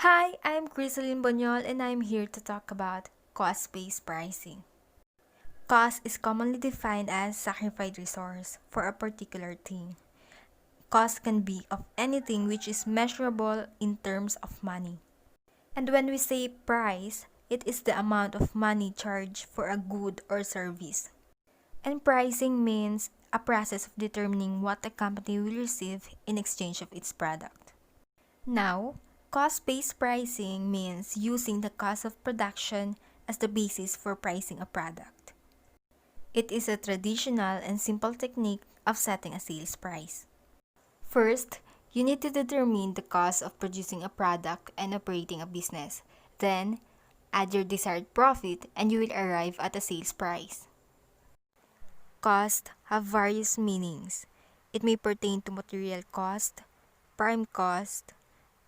Hi, I'm Crisalyn Bonyol and I'm here to talk about cost-based pricing. Cost is commonly defined as sacrificed resource for a particular thing. Cost can be of anything which is measurable in terms of money. And when we say price, it is the amount of money charged for a good or service. And pricing means a process of determining what a company will receive in exchange of its product. Now, cost-based pricing means using the cost of production as the basis for pricing a product. It is a traditional and simple technique of setting a sales price. First, you need to determine the cost of producing a product and operating a business. Then, add your desired profit and you will arrive at a sales price. Cost have various meanings. It may pertain to material cost, prime cost,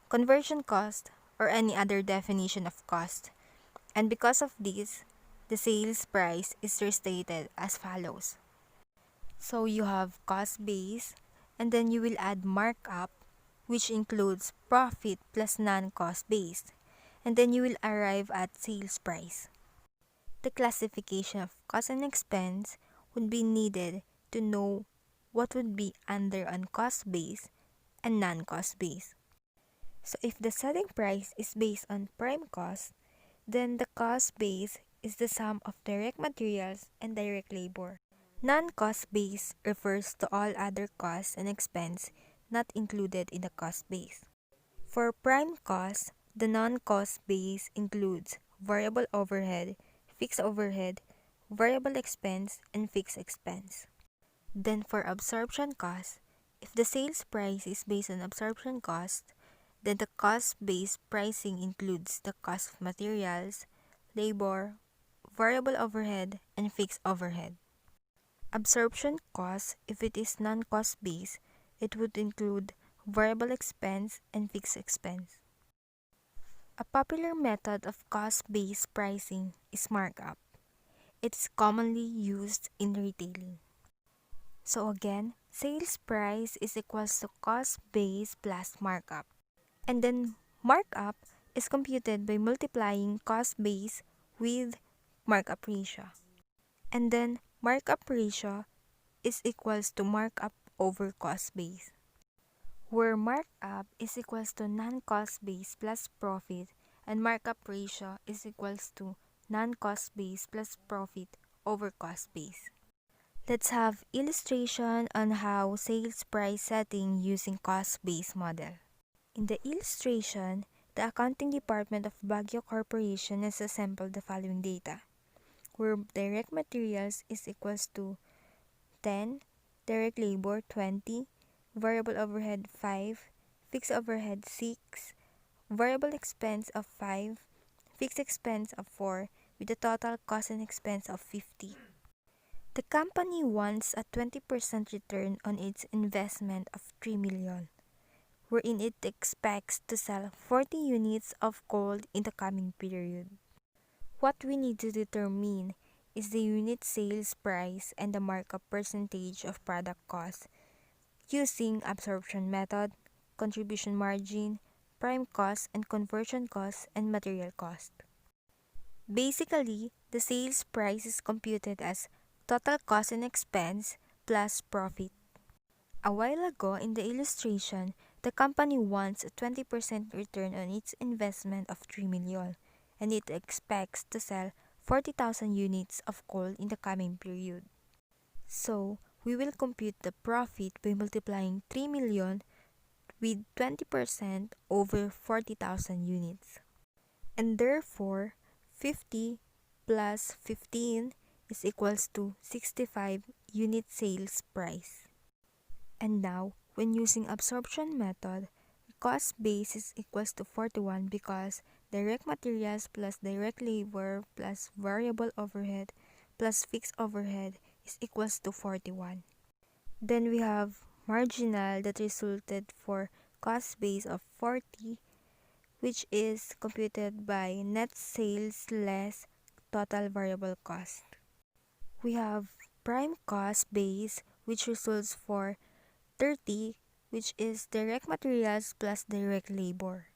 conversion cost, or any other definition of cost. And because of this, the sales price is restated as follows. So you have cost base, and then you will add markup, which includes profit plus non-cost base, and then you will arrive at sales price. The classification of cost and expense would be needed to know what would be under on cost base and non-cost base. So if the selling price is based on prime cost, then the cost base is the sum of direct materials and direct labor. Non-cost base refers to all other costs and expense not included in the cost base. For prime cost, the non-cost base includes variable overhead, fixed overhead, variable expense, and fixed expense. Then for absorption cost, if the sales price is based on absorption cost, then the cost-based pricing includes the cost of materials, labor, variable overhead, and fixed overhead. Absorption cost, if it is non-cost based, it would include variable expense and fixed expense. A popular method of cost-based pricing is markup. It is commonly used in retailing. So again, sales price is equals to cost base plus markup. And then markup is computed by multiplying cost base with markup ratio. And then markup ratio is equals to markup over cost base, where markup is equals to non-cost base plus profit and markup ratio is equals to non-cost base plus profit over cost base. Let's have illustration on how sales price setting using cost-based model. In the illustration, the accounting department of Baguio Corporation has assembled the following data, where direct materials is equals to 10, direct labor 20, variable overhead 5, fixed overhead 6, variable expense of 5, fixed expense of 4, with a total cost and expense of 50. The company wants a 20% return on its investment of 3 million, wherein it expects to sell 40 units of gold in the coming period. What we need to determine is the unit sales price and the markup percentage of product cost using absorption method, contribution margin, prime cost and conversion cost, and material cost. Basically, the sales price is computed as total cost and expense plus profit. A while ago in the illustration, the company wants a 20% return on its investment of 3 million and it expects to sell 40,000 units of gold in the coming period. So, we will compute the profit by multiplying 3 million with 20% over 40,000 units. And therefore, 50 plus 15 is equals to 65 unit sales price. And now, when using absorption method, cost base is equals to 41 because direct materials plus direct labor plus variable overhead plus fixed overhead is equals to 41. Then we have marginal that resulted for cost base of 40, which is computed by net sales less total variable cost. We have prime cost base, which results for 30, which is direct materials plus direct labor.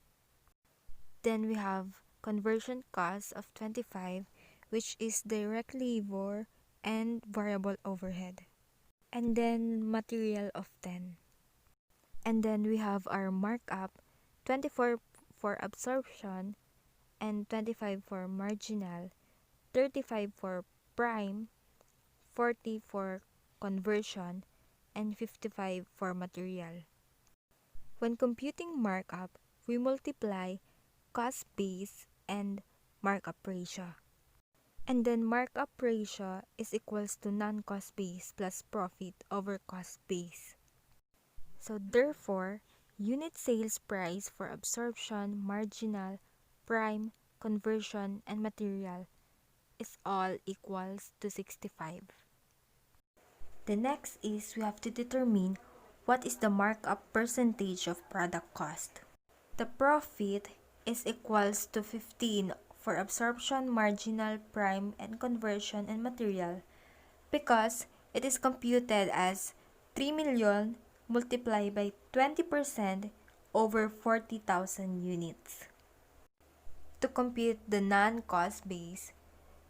Then we have conversion cost of 25, which is direct labor and variable overhead. And then material of 10. And then we have our markup, 24 for absorption and 25 for marginal, 35 for prime, 40 for conversion, and 55 for material. When computing markup, we multiply cost base and markup ratio. And then markup ratio is equals to non-cost base plus profit over cost base. So therefore, unit sales price for absorption, marginal, prime, conversion, and material is all equals to 65. The next is we have to determine what is the markup percentage of product cost. The profit is equals to 15 for absorption, marginal, prime, and conversion and material because it is computed as 3 million multiplied by 20% over 40,000 units. To compute the non-cost base,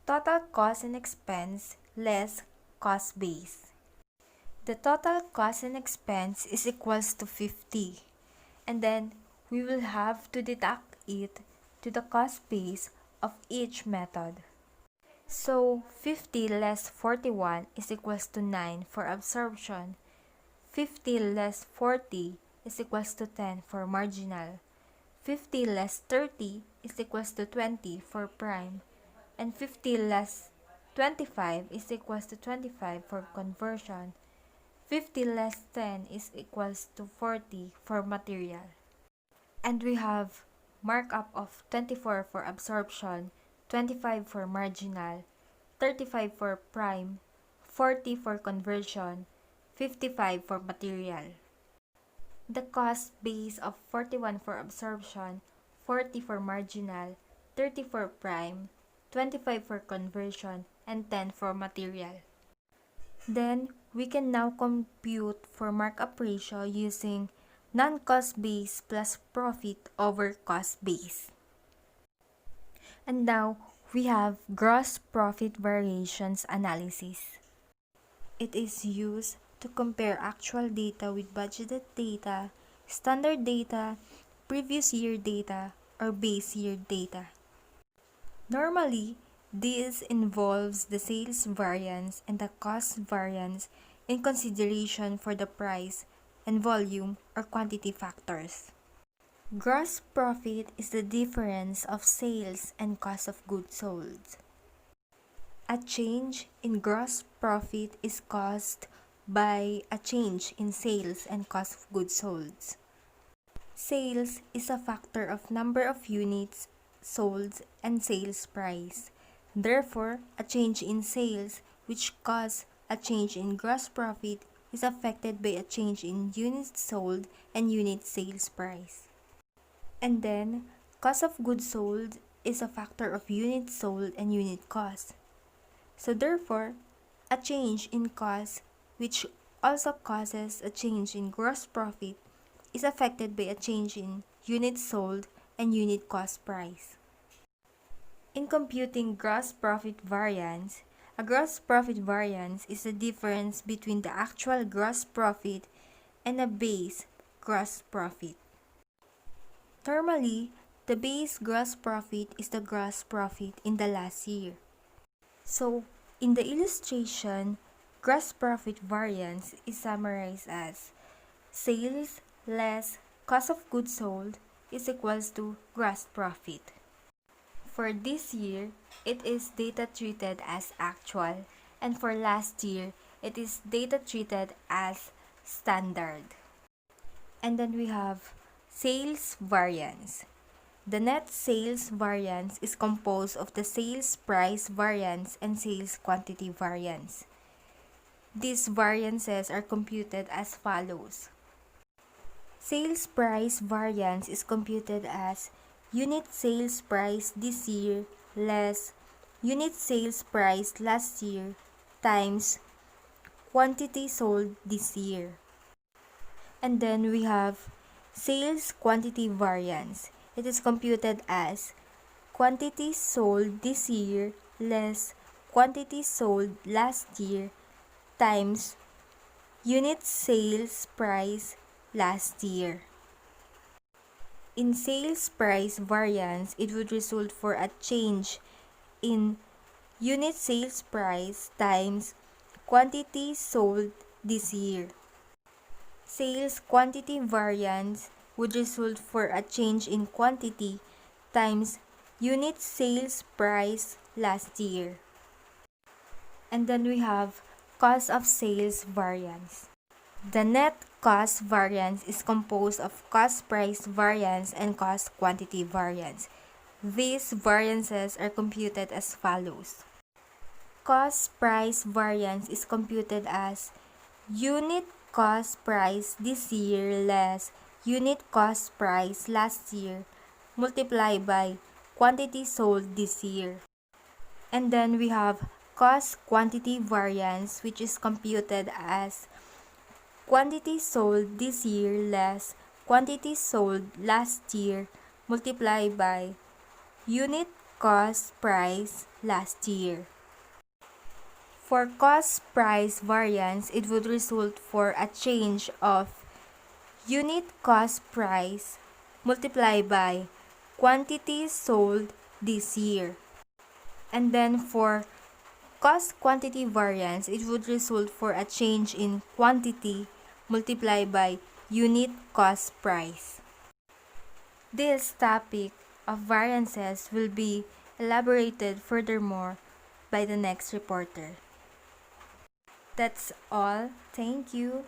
total cost and expense less cost base. The total cost and expense is equals to 50, and then we will have to deduct it to the cost base of each method. So 50 less 41 is equals to 9 for absorption, 50 less 40 is equals to 10 for marginal, 50 less 30 is equals to 20 for prime, and 50 less 25 is equals to 25 for conversion. 50 less 10 is equals to 40 for material. And we have markup of 24 for absorption, 25 for marginal, 35 for prime, 40 for conversion, 55 for material. The cost base of 41 for absorption, 40 for marginal, 30 for prime, 25 for conversion, and 10 for material. Then, we can now compute for markup ratio using non-cost base plus profit over cost base. And now, we have gross profit variations analysis. It is used to compare actual data with budgeted data, standard data, previous year data, or base year data. Normally, this involves the sales variance and the cost variance in consideration for the price and volume or quantity factors. Gross profit is the difference of sales and cost of goods sold. A change in gross profit is caused by a change in sales and cost of goods sold. Sales is a factor of number of units sold and sales price. Therefore, a change in sales which cause a change in gross profit is affected by a change in units sold and unit sales price. And then, cost of goods sold is a factor of units sold and unit cost. So therefore, a change in cost which also causes a change in gross profit is affected by a change in units sold and unit cost price. In computing gross profit variance, a gross profit variance is the difference between the actual gross profit and a base gross profit. Normally, the base gross profit is the gross profit in the last year. So, in the illustration, gross profit variance is summarized as sales less cost of goods sold is equals to gross profit. For this year, it is data treated as actual, and for last year, it is data treated as standard. And then we have sales variance. The net sales variance is composed of the sales price variance and sales quantity variance. These variances are computed as follows. Sales price variance is computed as unit sales price this year less unit sales price last year times quantity sold this year. And then we have sales quantity variance. it is computed as quantity sold this year less quantity sold last year times unit sales price last year. In sales price variance, it would result for a change in unit sales price times quantity sold this year. Sales quantity variance would result for a change in quantity times unit sales price last year. And then we have cost of sales variance. The net cost variance is composed of cost price variance and cost quantity variance. These variances are computed as follows. Cost price variance is computed as unit cost price this year less unit cost price last year multiplied by quantity sold this year. And then we have cost quantity variance, which is computed as quantity sold this year less quantity sold last year multiplied by unit cost price last year. For cost price variance, it would result for a change of unit cost price multiplied by quantity sold this year. And then for cost quantity variance, it would result for a change in quantity multiplied by unit cost price. This topic of variances will be elaborated furthermore by the next reporter. That's all. Thank you.